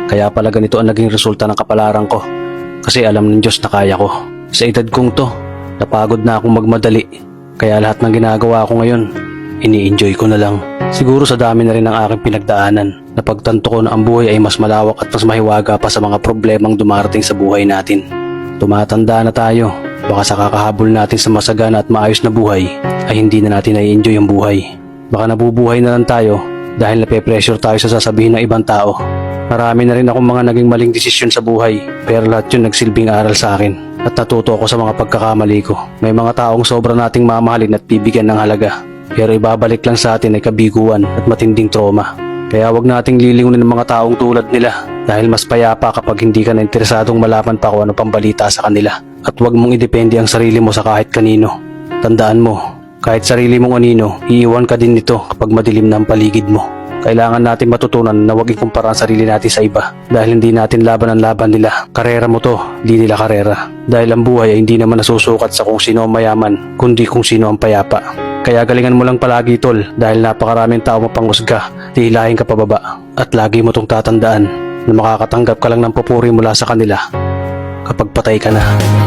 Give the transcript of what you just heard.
Kaya pala ganito ang naging resulta ng kapalaran ko. Kasi alam ng Diyos na kaya ko. Sa edad kong to, napagod na akong magmadali. Kaya lahat ng ginagawa ko ngayon, ini-enjoy ko na lang. Siguro sa dami na rin ng aking pinagdaanan, napagtanto ko na ang buhay ay mas malawak at mas mahiwaga pa sa mga problemang dumarating sa buhay natin. Tumatanda na tayo, baka sa kakahabol natin sa masagana at maayos na buhay, ay hindi na natin nai-enjoy ang buhay. Baka nabubuhay na lang tayo dahil nape-pressure tayo sa sasabihin ng ibang tao. Marami na rin akong mga naging maling desisyon sa buhay, pero lahat yun nagsilbing aral sa akin at natuto ako sa mga pagkakamali ko. May mga taong sobra nating mamahalin at bibigyan ng halaga, pero ibabalik lang sa atin ay kabiguan at matinding trauma. Kaya wag nating lilingunin ng mga taong tulad nila dahil mas payapa kapag hindi ka na interesadong malaman pa kung ano pang balita sa kanila. At wag mong idepende ang sarili mo sa kahit kanino. Tandaan mo, kahit sarili mong anino, iiwan ka din nito kapag madilim na ang paligid mo. Kailangan natin matutunan na huwag ikumpara ang sarili natin sa iba dahil hindi natin laban ang laban nila. Karera mo to, di nila karera. Dahil ang buhay ay hindi naman nasusukat sa kung sino ang mayaman, kundi kung sino ang payapa. Kaya galingan mo lang palagi tol dahil napakaraming tao mapanghusga, tihilahin ka pababa. At lagi mo tong tatandaan na makakatanggap ka lang ng papuri mula sa kanila kapag patay ka na.